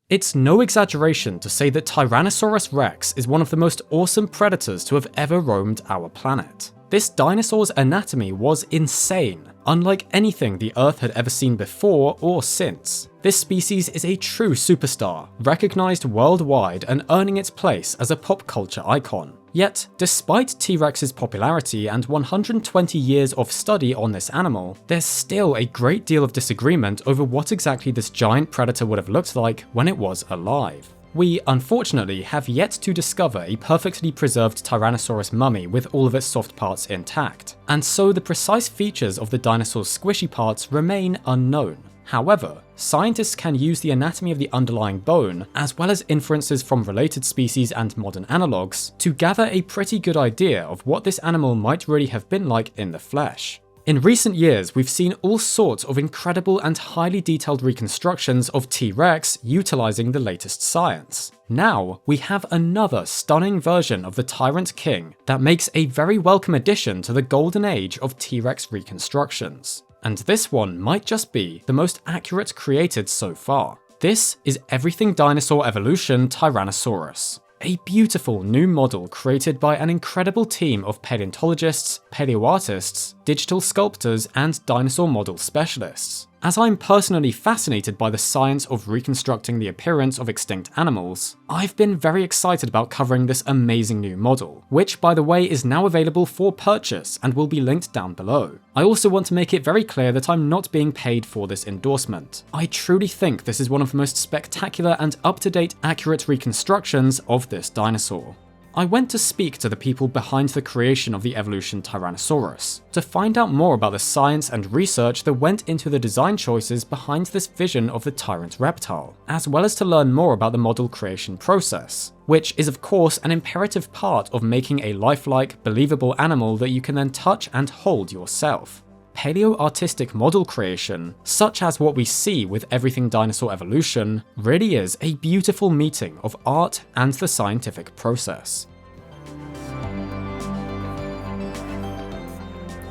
It's no exaggeration to say that Tyrannosaurus rex is one of the most awesome predators to have ever roamed our planet. This dinosaur's anatomy was insane, unlike anything the Earth had ever seen before or since. This species is a true superstar, recognized worldwide and earning its place as a pop culture icon. Yet, despite T-Rex's popularity and 120 years of study on this animal, there's still a great deal of disagreement over what exactly this giant predator would have looked like when it was alive. We, unfortunately, have yet to discover a perfectly preserved Tyrannosaurus mummy with all of its soft parts intact, and so the precise features of the dinosaur's squishy parts remain unknown. However, scientists can use the anatomy of the underlying bone, as well as inferences from related species and modern analogues, to gather a pretty good idea of what this animal might really have been like in the flesh. In recent years, we've seen all sorts of incredible and highly detailed reconstructions of T-Rex utilizing the latest science. Now, we have another stunning version of the Tyrant King that makes a very welcome addition to the golden age of T-Rex reconstructions. And this one might just be the most accurate created so far. This is Everything Dinosaur Evolution Tyrannosaurus. A beautiful new model created by an incredible team of paleontologists, paleoartists, digital sculptors, and dinosaur model specialists. As I'm personally fascinated by the science of reconstructing the appearance of extinct animals, I've been very excited about covering this amazing new model, which by the way is now available for purchase and will be linked down below. I also want to make it very clear that I'm not being paid for this endorsement. I truly think this is one of the most spectacular and up-to-date accurate reconstructions of this dinosaur. I went to speak to the people behind the creation of the Evolution Tyrannosaurus, to find out more about the science and research that went into the design choices behind this vision of the tyrant reptile, as well as to learn more about the model creation process, which is of course an imperative part of making a lifelike, believable animal that you can then touch and hold yourself. Paleo-artistic model creation, such as what we see with Everything Dinosaur Evolution, really is a beautiful meeting of art and the scientific process.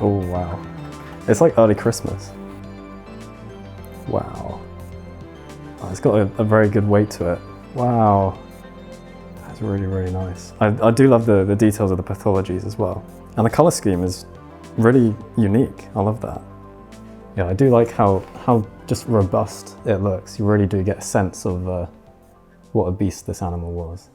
Oh wow. It's like early Christmas. Wow. Oh, it's got a very good weight to it. Wow. That's really, really nice. I do love the details of the pathologies as well. And the colour scheme is really unique. I love that. Yeah, I do like how just robust it looks. You really do get a sense of what a beast this animal was.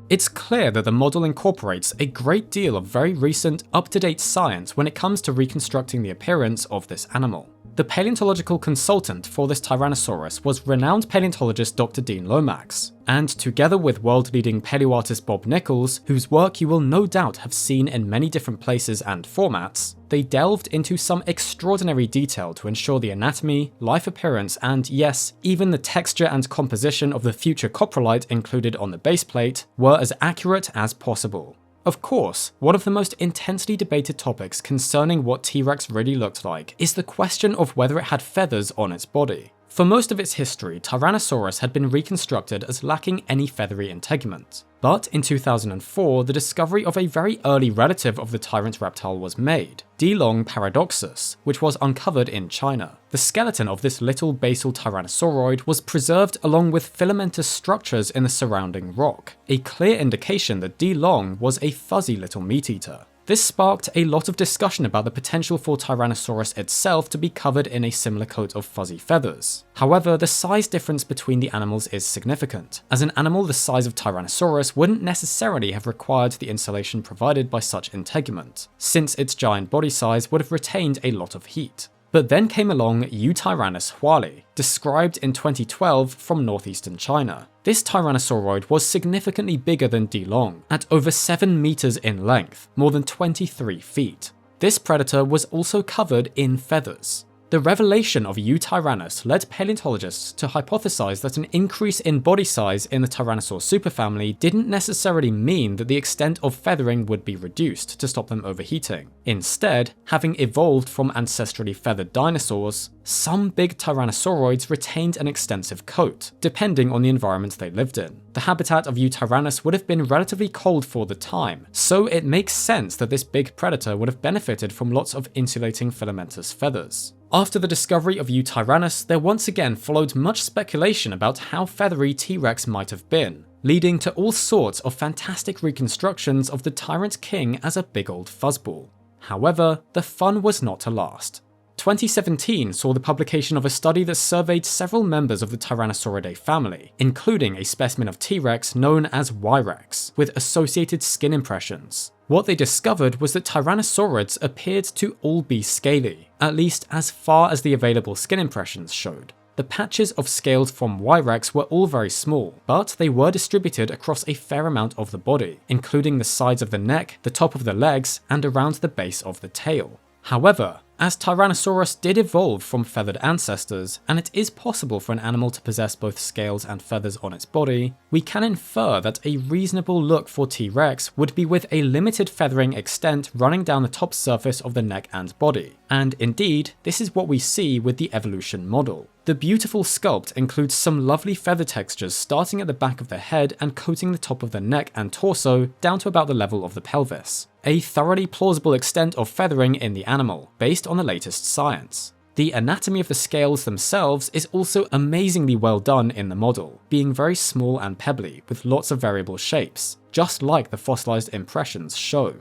It's clear that the model incorporates a great deal of very recent, up-to-date science when it comes to reconstructing the appearance of this animal. The paleontological consultant for this Tyrannosaurus was renowned paleontologist Dr. Dean Lomax, and together with world-leading paleoartist Bob Nichols, whose work you will no doubt have seen in many different places and formats, they delved into some extraordinary detail to ensure the anatomy, life appearance, and yes, even the texture and composition of the future coprolite included on the base plate were as accurate as possible. Of course, one of the most intensely debated topics concerning what T-Rex really looked like is the question of whether it had feathers on its body. For most of its history, Tyrannosaurus had been reconstructed as lacking any feathery integument. But in 2004, the discovery of a very early relative of the tyrant reptile was made, Dilong paradoxus, which was uncovered in China. The skeleton of this little basal tyrannosauroid was preserved along with filamentous structures in the surrounding rock, a clear indication that Dilong was a fuzzy little meat-eater. This sparked a lot of discussion about the potential for Tyrannosaurus itself to be covered in a similar coat of fuzzy feathers. However, the size difference between the animals is significant, as an animal the size of Tyrannosaurus wouldn't necessarily have required the insulation provided by such integument, since its giant body size would have retained a lot of heat. But then came along Eutyrannus huali, described in 2012 from northeastern China. This tyrannosauroid was significantly bigger than Dilong, at over 7 meters in length, more than 23 feet. This predator was also covered in feathers. The revelation of Eutyrannus led paleontologists to hypothesize that an increase in body size in the Tyrannosaur superfamily didn't necessarily mean that the extent of feathering would be reduced to stop them overheating. Instead, having evolved from ancestrally feathered dinosaurs, some big tyrannosauroids retained an extensive coat, depending on the environment they lived in. The habitat of Eutyrannus would have been relatively cold for the time, so it makes sense that this big predator would have benefited from lots of insulating filamentous feathers. After the discovery of Tyrannus, there once again followed much speculation about how feathery T-Rex might have been, leading to all sorts of fantastic reconstructions of the Tyrant King as a big old fuzzball. However, the fun was not to last. 2017 saw the publication of a study that surveyed several members of the Tyrannosauridae family, including a specimen of T-Rex known as Y-Rex, with associated skin impressions. What they discovered was that Tyrannosaurids appeared to all be scaly, at least as far as the available skin impressions showed. The patches of scales from Y-Rex were all very small, but they were distributed across a fair amount of the body, including the sides of the neck, the top of the legs, and around the base of the tail. However, as Tyrannosaurus did evolve from feathered ancestors, and it is possible for an animal to possess both scales and feathers on its body, we can infer that a reasonable look for T-Rex would be with a limited feathering extent running down the top surface of the neck and body. And indeed, this is what we see with the evolution model. The beautiful sculpt includes some lovely feather textures starting at the back of the head and coating the top of the neck and torso down to about the level of the pelvis. A thoroughly plausible extent of feathering in the animal, based on the latest science. The anatomy of the scales themselves is also amazingly well done in the model, being very small and pebbly with lots of variable shapes, just like the fossilized impressions show.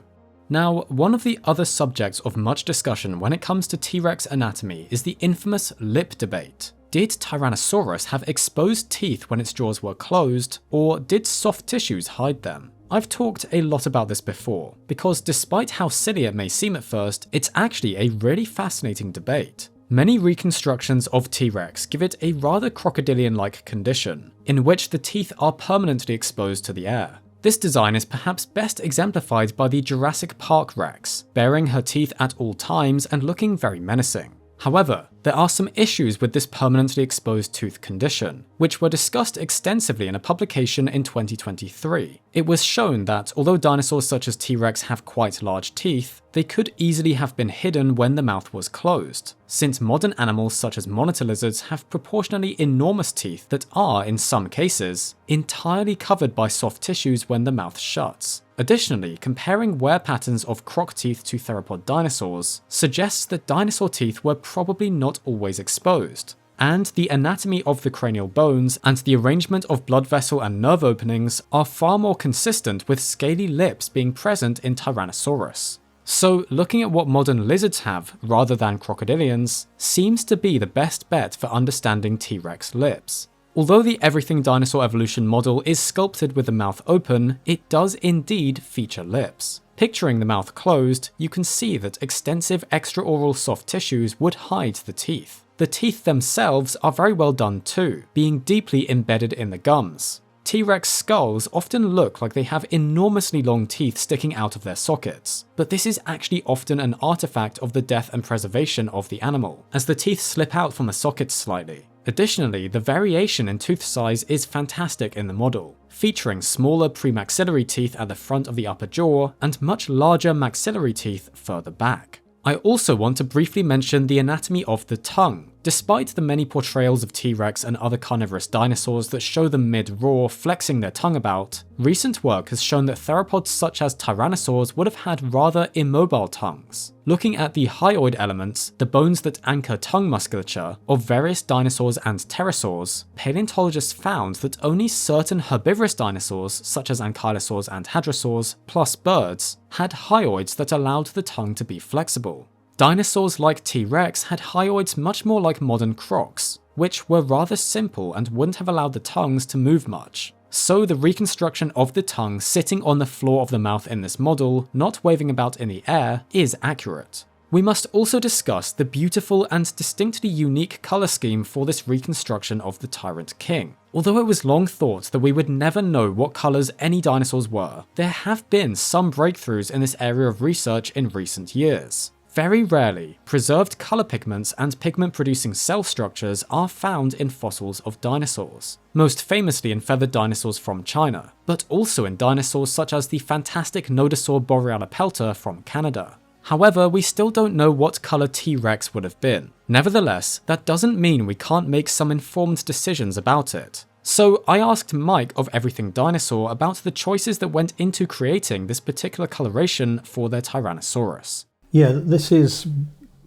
Now, one of the other subjects of much discussion when it comes to T-Rex anatomy is the infamous lip debate. Did Tyrannosaurus have exposed teeth when its jaws were closed, or did soft tissues hide them? I've talked a lot about this before, because despite how silly it may seem at first, it's actually a really fascinating debate. Many reconstructions of T-Rex give it a rather crocodilian-like condition, in which the teeth are permanently exposed to the air. This design is perhaps best exemplified by the Jurassic Park Rex, baring her teeth at all times and looking very menacing. However, there are some issues with this permanently exposed tooth condition, which were discussed extensively in a publication in 2023. It was shown that although dinosaurs such as T-Rex have quite large teeth, they could easily have been hidden when the mouth was closed, since modern animals such as monitor lizards have proportionally enormous teeth that are, in some cases, entirely covered by soft tissues when the mouth shuts. Additionally, comparing wear patterns of croc teeth to theropod dinosaurs suggests that dinosaur teeth were probably not always exposed, and the anatomy of the cranial bones and the arrangement of blood vessel and nerve openings are far more consistent with scaly lips being present in Tyrannosaurus. So looking at what modern lizards have rather than crocodilians seems to be the best bet for understanding T-Rex lips. Although the Everything Dinosaur Evolution model is sculpted with the mouth open, it does indeed feature lips. Picturing the mouth closed, you can see that extensive extraoral soft tissues would hide the teeth. The teeth themselves are very well done too, being deeply embedded in the gums. T-Rex skulls often look like they have enormously long teeth sticking out of their sockets, but this is actually often an artifact of the death and preservation of the animal, as the teeth slip out from the sockets slightly. Additionally, the variation in tooth size is fantastic in the model, featuring smaller premaxillary teeth at the front of the upper jaw and much larger maxillary teeth further back. I also want to briefly mention the anatomy of the tongue. Despite the many portrayals of T-Rex and other carnivorous dinosaurs that show them mid-roar flexing their tongue about, recent work has shown that theropods such as tyrannosaurs would have had rather immobile tongues. Looking at the hyoid elements, the bones that anchor tongue musculature, of various dinosaurs and pterosaurs, paleontologists found that only certain herbivorous dinosaurs, such as ankylosaurs and hadrosaurs, plus birds, had hyoids that allowed the tongue to be flexible. Dinosaurs like T-Rex had hyoids much more like modern crocs, which were rather simple and wouldn't have allowed the tongues to move much. So the reconstruction of the tongue sitting on the floor of the mouth in this model, not waving about in the air, is accurate. We must also discuss the beautiful and distinctly unique colour scheme for this reconstruction of the Tyrant King. Although it was long thought that we would never know what colours any dinosaurs were, there have been some breakthroughs in this area of research in recent years. Very rarely, preserved colour pigments and pigment-producing cell structures are found in fossils of dinosaurs, most famously in feathered dinosaurs from China, but also in dinosaurs such as the fantastic Nodosaur borealopelta from Canada. However, we still don't know what colour T-Rex would have been. Nevertheless, that doesn't mean we can't make some informed decisions about it. So I asked Mike of Everything Dinosaur about the choices that went into creating this particular coloration for their Tyrannosaurus. Yeah, this is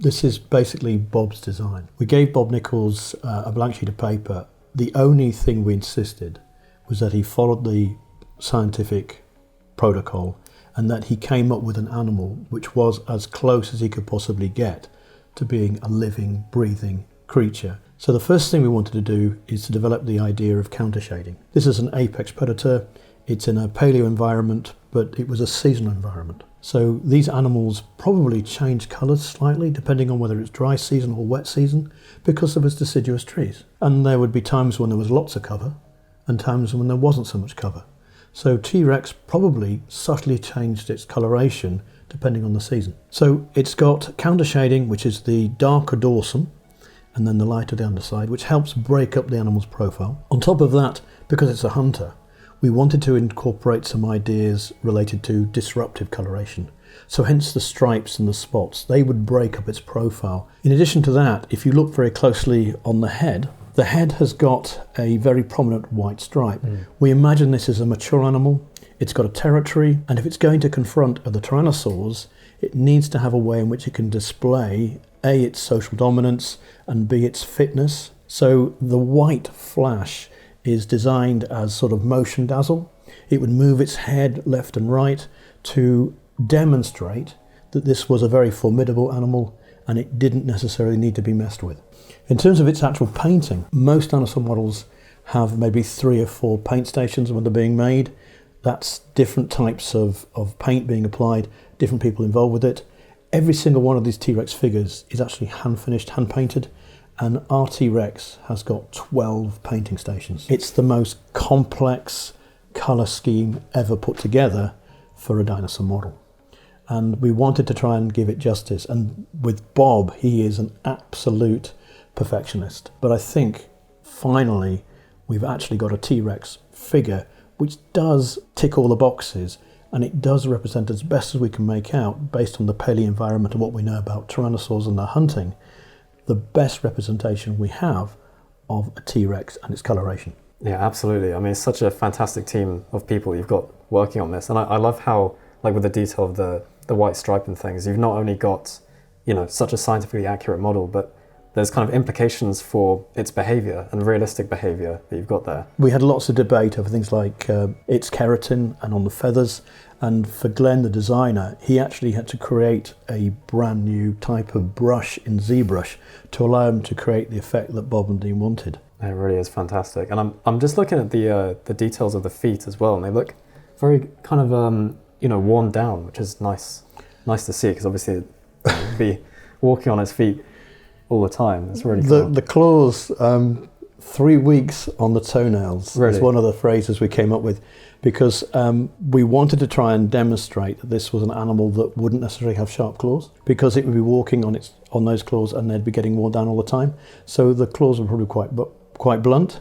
This is basically Bob's design. We gave Bob Nichols a blank sheet of paper. The only thing we insisted was that he followed the scientific protocol and that he came up with an animal which was as close as he could possibly get to being a living, breathing creature. So the first thing we wanted to do is to develop the idea of countershading. This is an apex predator. It's in a paleo environment, but it was a seasonal environment. So these animals probably change colours slightly depending on whether it's dry season or wet season because there was deciduous trees. And there would be times when there was lots of cover and times when there wasn't so much cover. So T-Rex probably subtly changed its coloration depending on the season. So it's got counter shading, which is the darker dorsum and then the lighter the underside, which helps break up the animal's profile. On top of that, because it's a hunter, we wanted to incorporate some ideas related to disruptive coloration. So hence the stripes and the spots, they would break up its profile. In addition to that, if you look very closely on the head has got a very prominent white stripe. We imagine this is a mature animal, it's got a territory, and if it's going to confront other tyrannosaurs, it needs to have a way in which it can display A, its social dominance, and B, its fitness. So the white flash is designed as sort of motion dazzle. It would move its head left and right to demonstrate that this was a very formidable animal and it didn't necessarily need to be messed with. In terms of its actual painting, most dinosaur models have maybe 3 or 4 paint stations when they're being made. That's different types of paint being applied, different people involved with it. Every single one of these T-Rex figures is actually hand-finished, hand-painted, and our T-Rex has got 12 painting stations. It's the most complex colour scheme ever put together for a dinosaur model. And we wanted to try and give it justice. And with Bob, he is an absolute perfectionist. But I think finally we've actually got a T-Rex figure which does tick all the boxes, and it does represent as best as we can make out, based on the paleo environment and what we know about tyrannosaurs and their hunting, the best representation we have of a T-Rex and its coloration. Yeah, absolutely. I mean, it's such a fantastic team of people you've got working on this. And I love how, like with the detail of the white stripe and things, you've not only got, such a scientifically accurate model, but there's kind of implications for its behaviour and realistic behaviour that you've got there. We had lots of debate over things like its keratin and on the feathers. And for Glen, the designer, he actually had to create a brand new type of brush in ZBrush to allow him to create the effect that Bob and Dean wanted. It really is fantastic. And I'm just looking at the details of the feet as well, and they look very kind of worn down, which is nice to see, because obviously it'd be walking on its feet all the time. It's really cool. The claws, 3 weeks on the toenails, really? is one of the phrases we came up with, because we wanted to try and demonstrate that this was an animal that wouldn't necessarily have sharp claws, because it would be walking on those claws and they'd be getting worn down all the time. So the claws were probably quite blunt,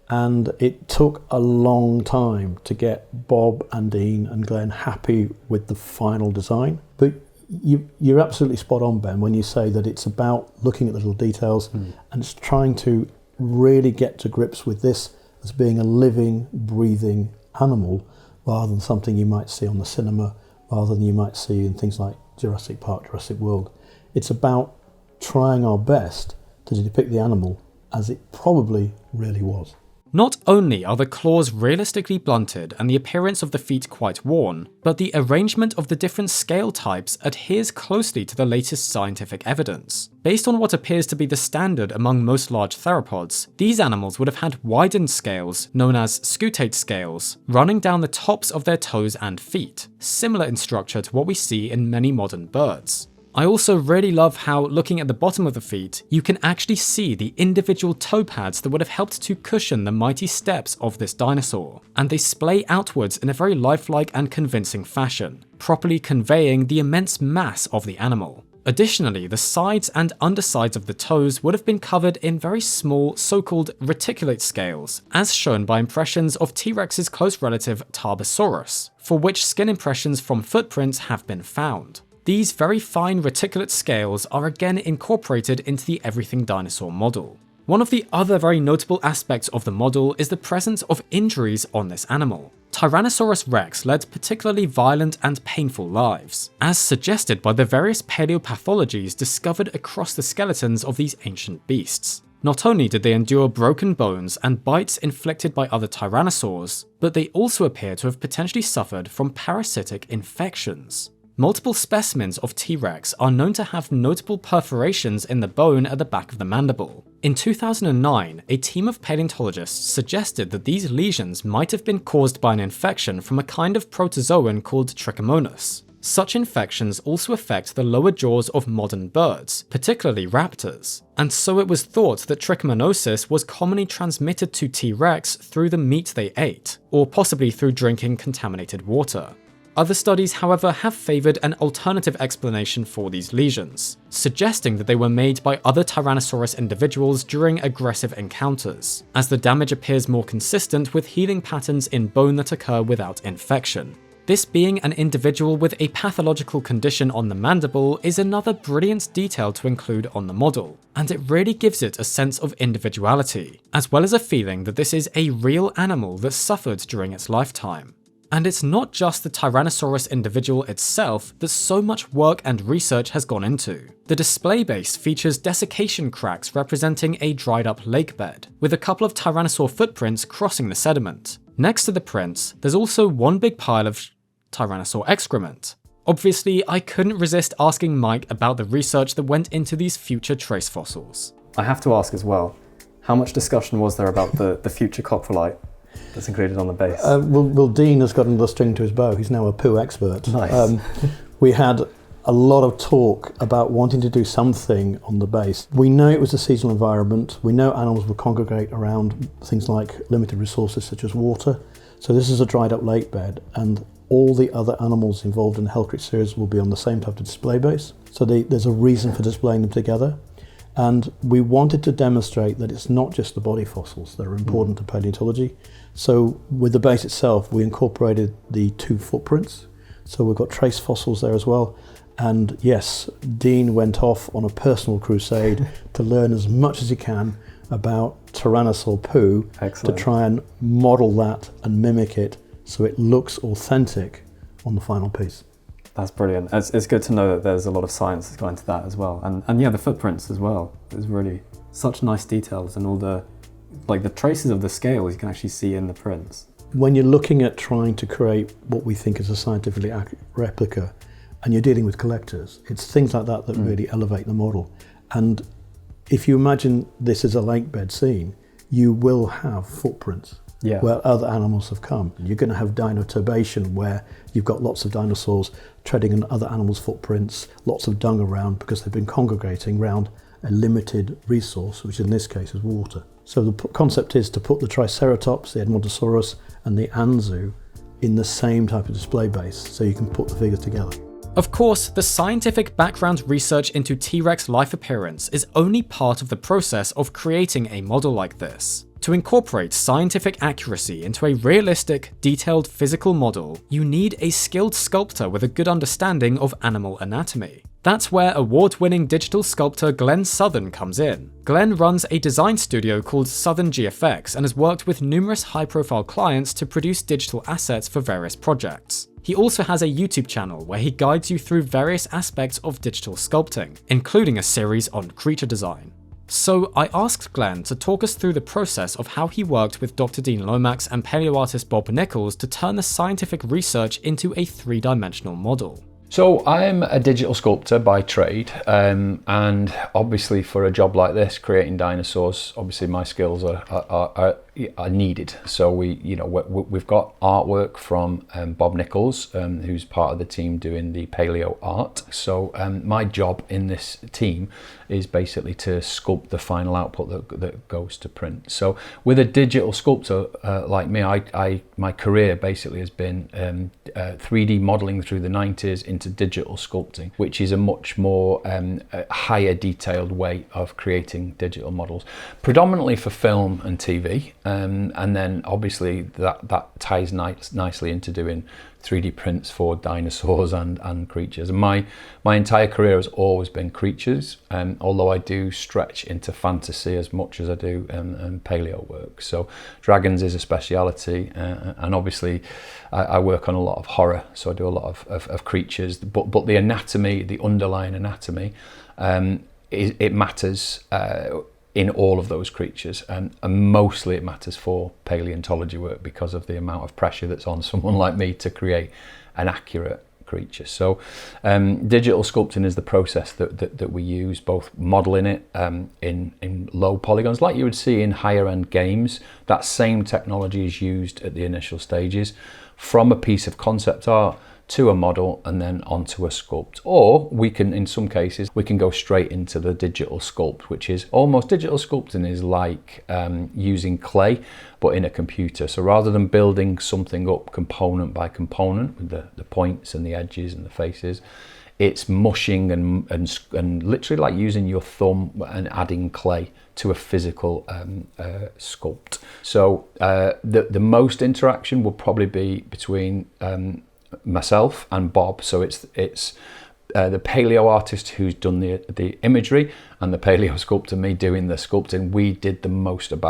and it took a long time to get Bob and Dean and Glen happy with the final design. But you're absolutely spot on, Ben, when you say that it's about looking at the little details and it's trying to really get to grips with this as being a living, breathing animal, rather than something you might see on the cinema, rather than you might see in things like Jurassic Park, Jurassic World. It's about trying our best to depict the animal as it probably really was. Not only are the claws realistically blunted and the appearance of the feet quite worn, but the arrangement of the different scale types adheres closely to the latest scientific evidence. Based on what appears to be the standard among most large theropods, these animals would have had widened scales, known as scutate scales, running down the tops of their toes and feet, similar in structure to what we see in many modern birds. I also really love how, looking at the bottom of the feet, you can actually see the individual toe pads that would have helped to cushion the mighty steps of this dinosaur, and they splay outwards in a very lifelike and convincing fashion, properly conveying the immense mass of the animal. Additionally, the sides and undersides of the toes would have been covered in very small, so-called reticulate scales, as shown by impressions of T-Rex's close relative Tarbosaurus, for which skin impressions from footprints have been found. These very fine reticulate scales are again incorporated into the Everything Dinosaur model. One of the other very notable aspects of the model is the presence of injuries on this animal. Tyrannosaurus rex led particularly violent and painful lives, as suggested by the various paleopathologies discovered across the skeletons of these ancient beasts. Not only did they endure broken bones and bites inflicted by other tyrannosaurs, but they also appear to have potentially suffered from parasitic infections. Multiple specimens of T-Rex are known to have notable perforations in the bone at the back of the mandible. In 2009, a team of paleontologists suggested that these lesions might have been caused by an infection from a kind of protozoan called Trichomonas. Such infections also affect the lower jaws of modern birds, particularly raptors, and so it was thought that trichomoniasis was commonly transmitted to T-Rex through the meat they ate, or possibly through drinking contaminated water. Other studies, however, have favoured an alternative explanation for these lesions, suggesting that they were made by other Tyrannosaurus individuals during aggressive encounters, as the damage appears more consistent with healing patterns in bone that occur without infection. This being an individual with a pathological condition on the mandible is another brilliant detail to include on the model, and it really gives it a sense of individuality, as well as a feeling that this is a real animal that suffered during its lifetime. And it's not just the Tyrannosaurus individual itself that so much work and research has gone into. The display base features desiccation cracks representing a dried up lake bed, with a couple of Tyrannosaur footprints crossing the sediment. Next to the prints, there's also one big pile of Tyrannosaur excrement. Obviously, I couldn't resist asking Mike about the research that went into these future trace fossils. I have to ask as well, how much discussion was there about the future coprolite that's included on the base? Well, Dean has got another string to his bow. He's now a poo expert. Nice. We had a lot of talk about wanting to do something on the base. We know it was a seasonal environment. We know animals will congregate around things like limited resources such as water. So this is a dried up lake bed, and all the other animals involved in the Hellcrick series will be on the same type of display base. So there's a reason for displaying them together. And we wanted to demonstrate that it's not just the body fossils that are important to paleontology. So with the base itself, we incorporated the 2 footprints. So we've got trace fossils there as well. And yes, Dean went off on a personal crusade to learn as much as he can about Tyrannosaur poo. Excellent. To try and model that and mimic it so it looks authentic on the final piece. That's brilliant. It's good to know that there's a lot of science that's gone into that as well. And yeah, the footprints as well. There's really such nice details, and all the traces of the scales you can actually see in the prints. When you're looking at trying to create what we think is a scientifically accurate replica, and you're dealing with collectors, it's things like that that really elevate the model. And if you imagine this as a lake bed scene, you will have footprints. Yeah. Where other animals have come. You're going to have dinoturbation, where you've got lots of dinosaurs treading on other animals' footprints, lots of dung around because they've been congregating around a limited resource, which in this case is water. So the concept is to put the Triceratops, the Edmontosaurus, and the Anzu in the same type of display base, so you can put the figures together. Of course, the scientific background research into T-Rex life appearance is only part of the process of creating a model like this. To incorporate scientific accuracy into a realistic, detailed physical model, you need a skilled sculptor with a good understanding of animal anatomy. That's where award-winning digital sculptor Glen Southern comes in. Glen runs a design studio called Southern GFX and has worked with numerous high-profile clients to produce digital assets for various projects. He also has a YouTube channel where he guides you through various aspects of digital sculpting, including a series on creature design. So I asked Glen to talk us through the process of how he worked with Dr. Dean Lomax and paleoartist Bob Nichols to turn the scientific research into a 3-dimensional model. So I'm a digital sculptor by trade, and obviously for a job like this, creating dinosaurs, obviously my skills are needed. So we've got artwork from Bob Nichols, who's part of the team doing the paleo art. So my job in this team is basically to sculpt the final output that goes to print. So with a digital sculptor like me, my career basically has been 3D modelling through the 90s into digital sculpting, which is a much more higher detailed way of creating digital models, predominantly for film and TV, and then obviously that ties nicely into doing 3D prints for dinosaurs and creatures. And my entire career has always been creatures, although I do stretch into fantasy as much as I do paleo work. So dragons is a speciality, and obviously I work on a lot of horror, so I do a lot of creatures, but the anatomy, the underlying anatomy, it matters in all of those creatures, and mostly it matters for paleontology work because of the amount of pressure that's on someone like me to create an accurate creature. So digital sculpting is the process that we use, both modeling it in low polygons like you would see in higher end games. That same technology is used at the initial stages, from a piece of concept art to a model and then onto a sculpt. Or we can, in some cases, we can go straight into the digital sculpt, which is almost, digital sculpting is like using clay, but in a computer. So rather than building something up component by component with the points and the edges and the faces, it's mushing and literally like using your thumb and adding clay to a physical sculpt. So the most interaction will probably be between myself and Bob. So it's the paleo artist who's done the imagery and the paleo sculptor, me doing the sculpting. We did the most of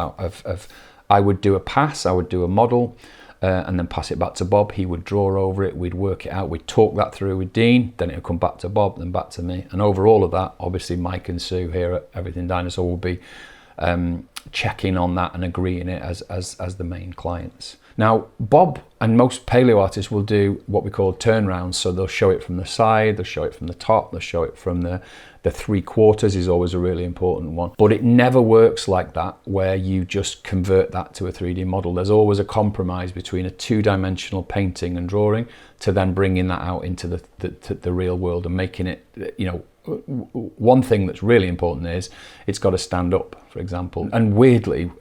I would do a pass, I would do a model, and then pass it back to Bob. He would draw over it, we'd work it out, we'd talk that through with Dean, then it would come back to Bob, then back to me. And over all of that, obviously Mike and Sue here at Everything Dinosaur will be checking on that and agreeing it as the main clients. Now, Bob and most paleo artists will do what we call turnarounds. So they'll show it from the side, they'll show it from the top, they'll show it from the 3/4 is always a really important one. But it never works like that, where you just convert that to a 3D model. There's always a compromise between a 2-dimensional painting and drawing to then bringing that out into the real world and making it, you know, one thing that's really important is it's got to stand up, for example. And weirdly,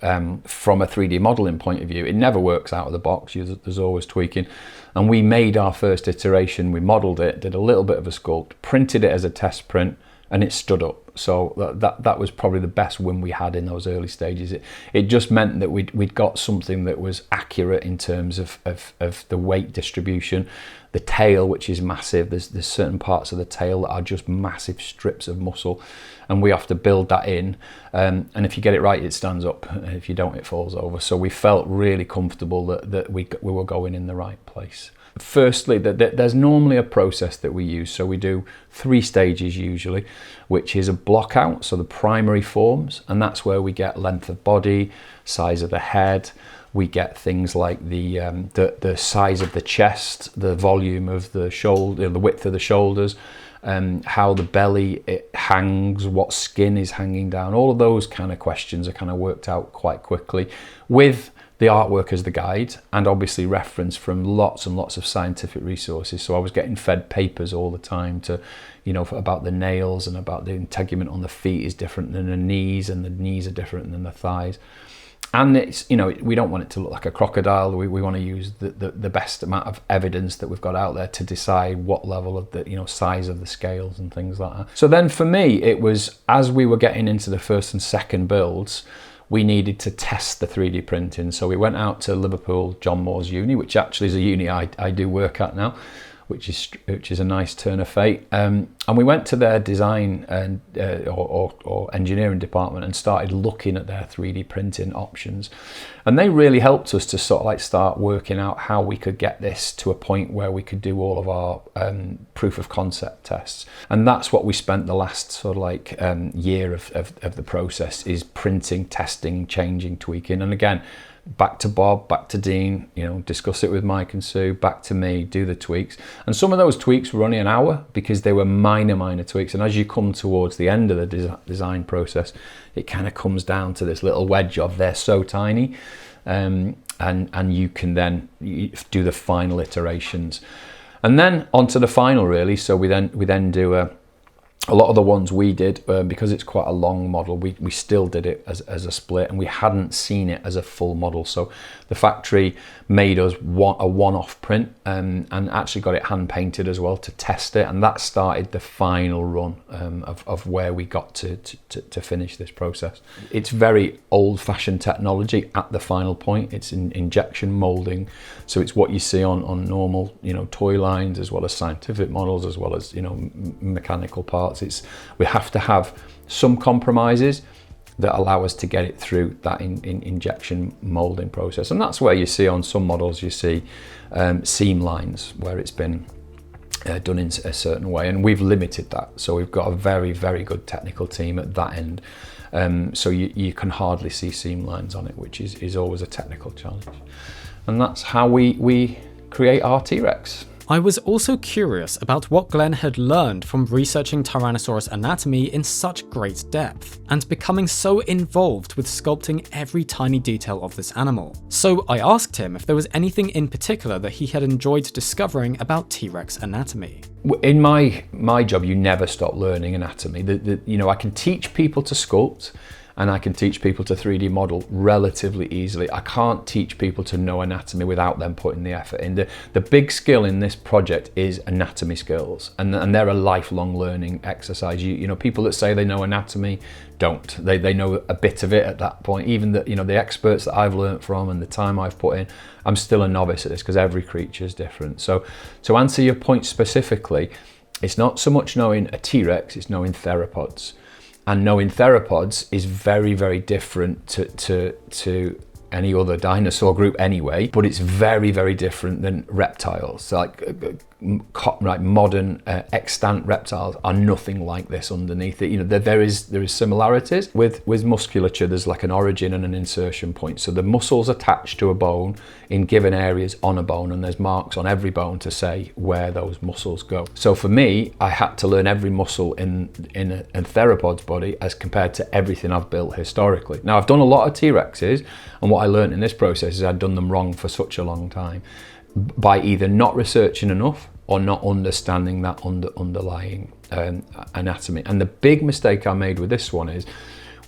from a 3D modeling point of view, it never works out of the box. There's always tweaking. And we made our first iteration, we modeled it, did a little bit of a sculpt, printed it as a test print, and it stood up. So that was probably the best win we had in those early stages. It just meant that we'd got something that was accurate in terms of the weight distribution, the tail, which is massive. There's certain parts of the tail that are just massive strips of muscle, and we have to build that in. And if you get it right, it stands up. And if you don't, it falls over. So we felt really comfortable that we were going in the right place. Firstly, there's normally a process that we use. So we do 3 stages usually, which is a block out, so the primary forms, and that's where we get length of body, size of the head. We get things like the size of the chest, the volume of the shoulder, the width of the shoulders, how the belly it hangs, what skin is hanging down. All of those kind of questions are kind of worked out quite quickly with the artwork as the guide, and obviously reference from lots and lots of scientific resources. So I was getting fed papers all the time to, you know, about the nails and about the integument on the feet is different than the knees, and the knees are different than the thighs. And it's, you know, we don't want it to look like a crocodile. We want to use the best amount of evidence that we've got out there to decide what level of the, you know, size of the scales and things like that. So then for me, it was, as we were getting into the first and second builds, we needed to test the 3D printing. So we went out to Liverpool, John Moore's uni, which actually is a uni I do work at now, which is a nice turn of fate. And we went to their design and or engineering department and started looking at their 3D printing options. And they really helped us to sort of like start working out how we could get this to a point where we could do all of our proof of concept tests. And that's what we spent the last sort of like year of the process, is printing, testing, changing, tweaking. And again, back to Bob, back to Dean, you know, discuss it with Mike and Sue, back to me, do the tweaks. And some of those tweaks were only an hour because they were minor tweaks. And as you come towards the end of the design process, it kind of comes down to this little wedge of they're so tiny. And you can then do the final iterations. And then onto the final really. So we then do A lot of the ones we did, because it's quite a long model, we still did it as a split, and we hadn't seen it as a full model. So the factory made us a one-off print, and actually got it hand painted as well to test it, and that started the final run of where we got to finish this process. It's very old-fashioned technology at the final point. It's in injection molding, so it's what you see on normal, toy lines, as well as scientific models, as well as mechanical parts. We have to have some compromises that allow us to get it through that injection molding process, and that's where you see on some models, you see seam lines where it's been done in a certain way, and we've limited that. So we've got a very, very good technical team at that end, so you can hardly see seam lines on it, which is always a technical challenge. And that's how we create our T-Rex. I was also curious about what Glen had learned from researching Tyrannosaurus anatomy in such great depth, and becoming so involved with sculpting every tiny detail of this animal. So I asked him if there was anything in particular that he had enjoyed discovering about T-Rex anatomy. In my job, you never stop learning anatomy. I can teach people to sculpt, and I can teach people to 3D model relatively easily. I can't teach people to know anatomy without them putting the effort in. The big skill in this project is anatomy skills, and they're a lifelong learning exercise. People that say they know anatomy don't. They know a bit of it at that point. Even the experts that I've learned from and the time I've put in, I'm still a novice at this because every creature is different. So to answer your point specifically, it's not so much knowing a T-Rex, it's knowing theropods. And knowing theropods is very, very different to any other dinosaur group anyway, but it's very, very different than reptiles. Like modern extant reptiles are nothing like this underneath it. There is similarities with musculature. There's like an origin and an insertion point. So the muscles attached to a bone in given areas on a bone, and there's marks on every bone to say where those muscles go. So for me, I had to learn every muscle in a theropod's body as compared to everything I've built historically. Now I've done a lot of T-Rexes, and what I learned in this process is I'd done them wrong for such a long time, by either not researching enough or not understanding that underlying anatomy. And the big mistake I made with this one is,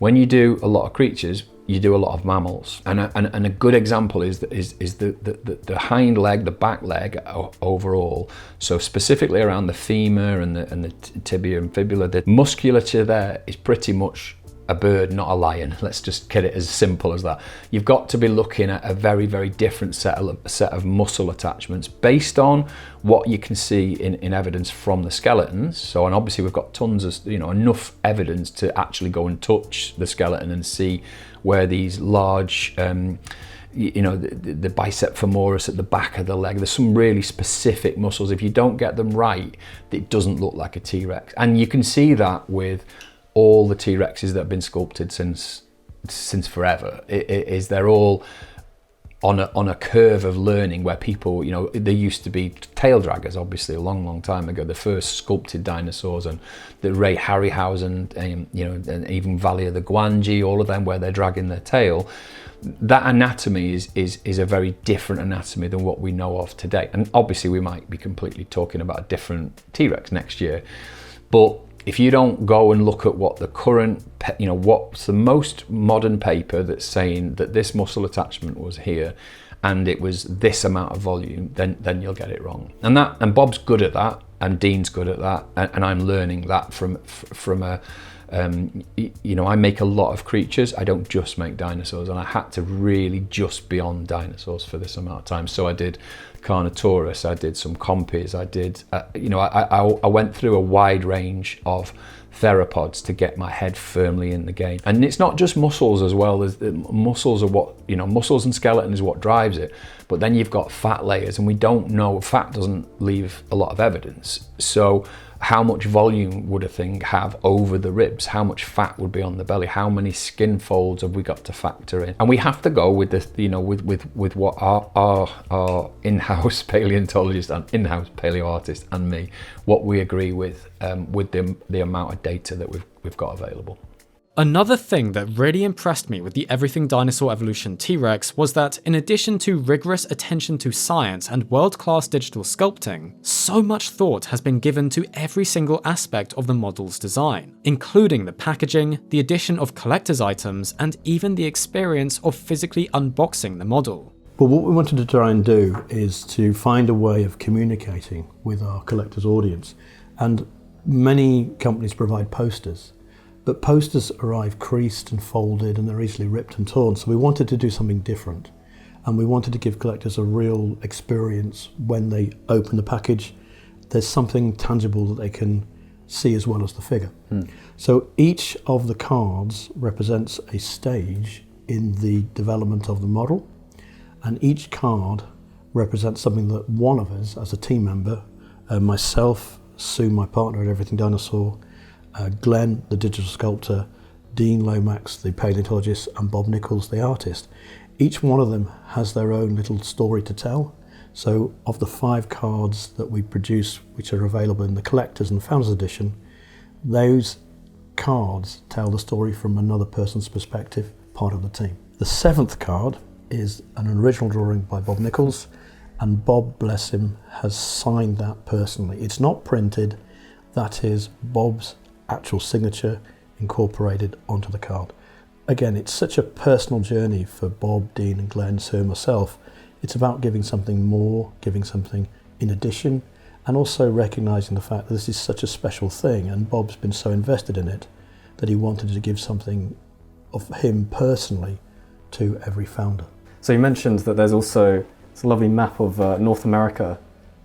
when you do a lot of creatures, you do a lot of mammals. And a good example is the hind leg, the back leg overall. So specifically around the femur and the tibia and fibula, the musculature there is pretty much a bird, not a lion. Let's just get it as simple as that. You've got to be looking at a very, very different set of muscle attachments based on what you can see in evidence from the skeletons. So, and obviously we've got tons of, enough evidence to actually go and touch the skeleton and see where these large, the bicep femoris at the back of the leg, there's some really specific muscles. If you don't get them right, it doesn't look like a T-Rex. And you can see that with all the T-Rexes that have been sculpted since forever. They're all on a curve of learning where people, there used to be tail draggers, obviously a long time ago, the first sculpted dinosaurs, and the Ray Harryhausen, and even Valley of the Gwangi, all of them where they're dragging their tail. That anatomy is a very different anatomy than what we know of today. And obviously we might be completely talking about a different T-Rex next year, but if you don't go and look at what the current, what's the most modern paper that's saying that this muscle attachment was here and it was this amount of volume, then you'll get it wrong. And Bob's good at that, and Dean's good at that, and I'm learning that from a, I make a lot of creatures. I don't just make dinosaurs, and I had to really just be on dinosaurs for this amount of time. So I did Carnotaurus, I did some Compies, I did, I went through a wide range of theropods to get my head firmly in the game. And it's not just muscles as well. Muscles are what, muscles and skeleton is what drives it. But then you've got fat layers, and we don't know, fat doesn't leave a lot of evidence. So how much volume would a thing have over the ribs? How much fat would be on the belly? How many skin folds have we got to factor in? And we have to go with this, with what our in-house paleontologist and in-house paleoartist and me, what we agree with the amount of data that we've got available. Another thing that really impressed me with the Everything Dinosaur Evolution T-Rex was that, in addition to rigorous attention to science and world-class digital sculpting, so much thought has been given to every single aspect of the model's design, including the packaging, the addition of collector's items, and even the experience of physically unboxing the model. But what we wanted to try and do is to find a way of communicating with our collector's audience. And many companies provide posters, but posters arrive creased and folded and they're easily ripped and torn. So we wanted to do something different. And we wanted to give collectors a real experience when they open the package. There's something tangible that they can see as well as the figure. So each of the cards represents a stage in the development of the model. And each card represents something that one of us, as a team member, myself, Sue, my partner at Everything Dinosaur, Glen, the digital sculptor, Dean Lomax, the paleontologist, and Bob Nichols, the artist. Each one of them has their own little story to tell. So of the 5 cards that we produce, which are available in the Collector's and Founders Edition, those cards tell the story from another person's perspective, part of the team. The 7th card is an original drawing by Bob Nichols, and Bob, bless him, has signed that personally. It's not printed, that is Bob's actual signature incorporated onto the card. Again, it's such a personal journey for Bob, Dean and Glen, Sue and myself. It's about giving something more, giving something in addition, and also recognising the fact that this is such a special thing, and Bob's been so invested in it that he wanted to give something of him personally to every founder. So you mentioned that there's also this lovely map of North America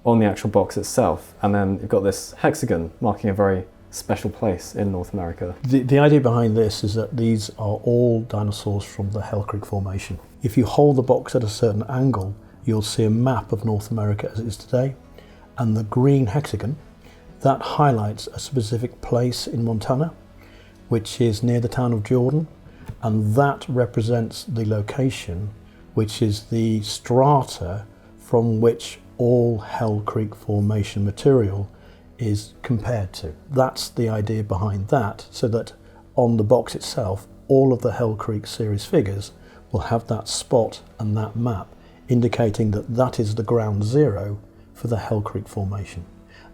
on the actual box itself, and then you've got this hexagon marking a very special place in North America. The idea behind this is that these are all dinosaurs from the Hell Creek Formation. If you hold the box at a certain angle, you'll see a map of North America as it is today, and the green hexagon, that highlights a specific place in Montana, which is near the town of Jordan, and that represents the location, which is the strata from which all Hell Creek Formation material is compared to. That's the idea behind that, so that on the box itself, all of the Hell Creek series figures will have that spot and that map, indicating that that is the ground zero for the Hell Creek Formation.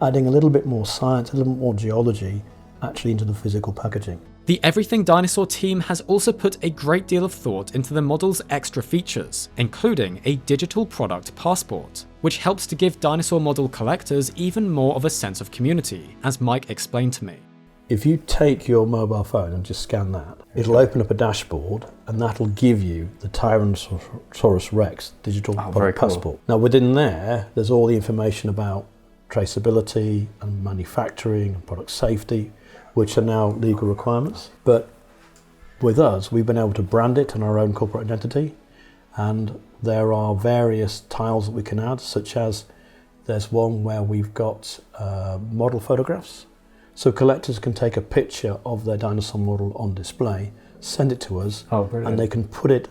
Adding a little bit more science, a little more geology, actually into the physical packaging. The Everything Dinosaur team has also put a great deal of thought into the model's extra features, including a digital product passport, which helps to give dinosaur model collectors even more of a sense of community, as Mike explained to me. If you take your mobile phone and just scan that, it'll open up a dashboard and that'll give you the Tyrannosaurus Rex digital product passport. Now within there's all the information about traceability and manufacturing and product safety, which are now legal requirements. But with us, we've been able to brand it in our own corporate identity, and there are various tiles that we can add, such as there's one where we've got model photographs. So collectors can take a picture of their dinosaur model on display, send it to us, and they can put it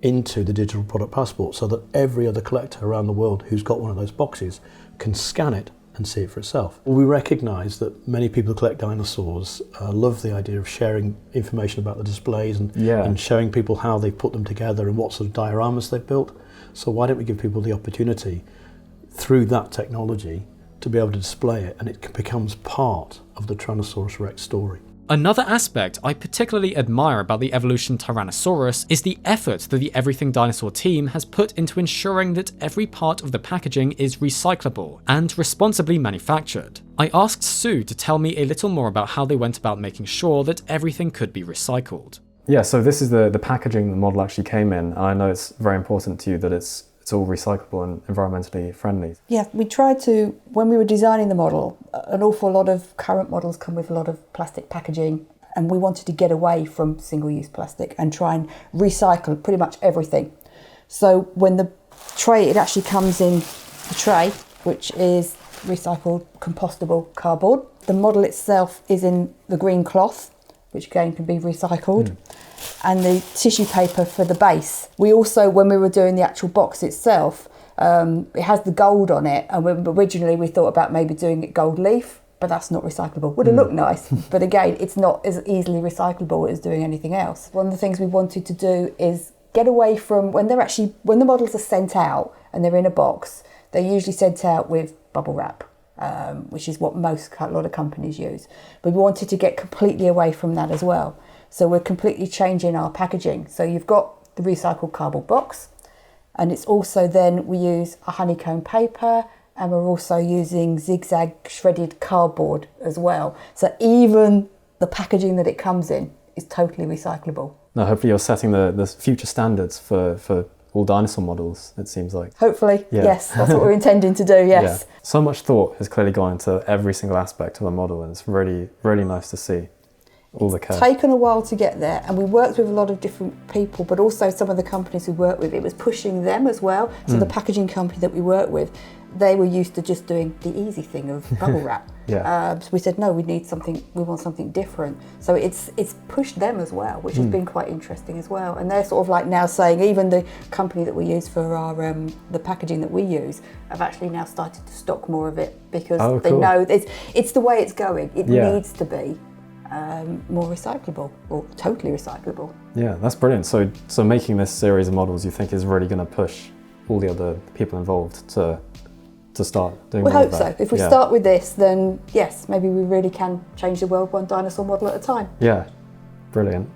into the digital product passport so that every other collector around the world who's got one of those boxes can scan it and see it for itself. We recognise that many people who collect dinosaurs love the idea of sharing information about the displays and showing people how they put them together and what sort of dioramas they've built. So why don't we give people the opportunity through that technology to be able to display it, and it becomes part of the Tyrannosaurus Rex story. Another aspect I particularly admire about the Evolution Tyrannosaurus is the effort that the Everything Dinosaur team has put into ensuring that every part of the packaging is recyclable and responsibly manufactured. I asked Sue to tell me a little more about how they went about making sure that everything could be recycled. Yeah, so this is the packaging the model actually came in, and I know it's very important to you that it's all recyclable and environmentally friendly. Yeah, we tried to, when we were designing the model, an awful lot of current models come with a lot of plastic packaging, and we wanted to get away from single-use plastic and try and recycle pretty much everything. So when the tray, it actually comes in the tray, which is recycled compostable cardboard. The model itself is in the green cloth, which again can be recycled. And the tissue paper for the base. We also, when we were doing the actual box itself, it has the gold on it, and originally we thought about maybe doing it gold leaf, but that's not recyclable. Would it look nice? But again, it's not as easily recyclable as doing anything else. One of the things we wanted to do is get away from when the models are sent out and they're in a box, they're usually sent out with bubble wrap, which is what a lot of companies use. But we wanted to get completely away from that as well. So we're completely changing our packaging. So you've got the recycled cardboard box, and it's also then we use a honeycomb paper, and we're also using zigzag shredded cardboard as well. So even the packaging that it comes in is totally recyclable. Now, hopefully you're setting the future standards for all dinosaur models, it seems like. Hopefully, yes, that's what we're intending to do, yes. Yeah. So much thought has clearly gone into every single aspect of the model, and it's really, really nice to see all the care. It's taken a while to get there, and we worked with a lot of different people, but also some of the companies we worked with, it was pushing them as well. So the packaging company that we worked with, they were used to just doing the easy thing of bubble wrap. So we said, no, we want something different. So it's pushed them as well, which has been quite interesting as well. And they're sort of like now saying, even the company that we use for our the packaging that we use, have actually now started to stock more of it, because they know it's the way it's going. It needs to be more recyclable, or totally recyclable. Yeah, that's brilliant. So making this series of models, you think, is really going to push all the other people involved to start doing we more hope of that. so. If we start with this, then yes, maybe we really can change the world one dinosaur model at a time. Yeah, brilliant.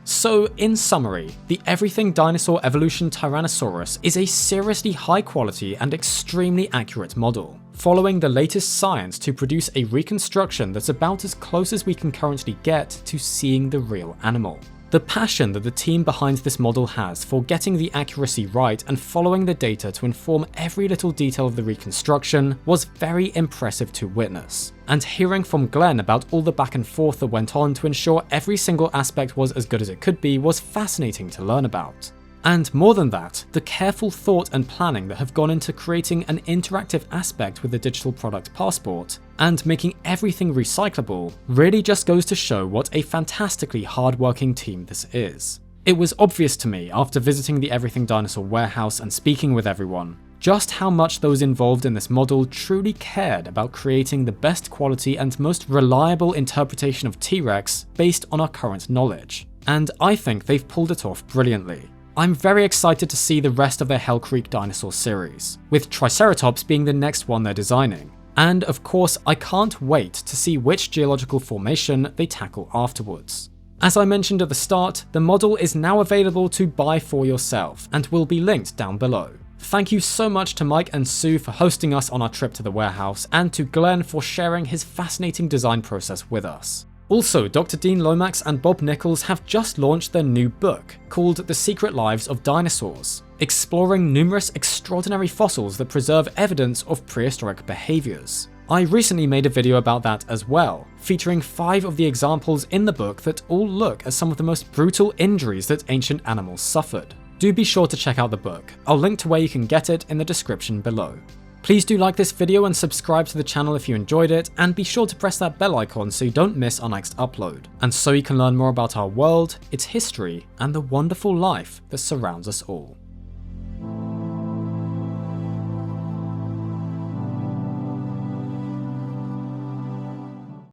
So, in summary, the Everything Dinosaur Evolution Tyrannosaurus is a seriously high quality and extremely accurate model, following the latest science to produce a reconstruction that's about as close as we can currently get to seeing the real animal. The passion that the team behind this model has for getting the accuracy right and following the data to inform every little detail of the reconstruction was very impressive to witness. And hearing from Glen about all the back and forth that went on to ensure every single aspect was as good as it could be was fascinating to learn about. And more than that, the careful thought and planning that have gone into creating an interactive aspect with the digital product passport and making everything recyclable really just goes to show what a fantastically hard-working team this is. It was obvious to me after visiting the Everything Dinosaur warehouse and speaking with everyone, just how much those involved in this model truly cared about creating the best quality and most reliable interpretation of T-Rex based on our current knowledge. And I think they've pulled it off brilliantly. I'm very excited to see the rest of their Hell Creek dinosaur series, with Triceratops being the next one they're designing. And of course, I can't wait to see which geological formation they tackle afterwards. As I mentioned at the start, the model is now available to buy for yourself and will be linked down below. Thank you so much to Mike and Sue for hosting us on our trip to the warehouse, and to Glen for sharing his fascinating design process with us. Also, Dr. Dean Lomax and Bob Nichols have just launched their new book, called The Secret Lives of Dinosaurs, exploring numerous extraordinary fossils that preserve evidence of prehistoric behaviours. I recently made a video about that as well, featuring 5 of the examples in the book that all look at some of the most brutal injuries that ancient animals suffered. Do be sure to check out the book. I'll link to where you can get it in the description below. Please do like this video and subscribe to the channel if you enjoyed it, and be sure to press that bell icon so you don't miss our next upload, and so you can learn more about our world, its history, and the wonderful life that surrounds us all.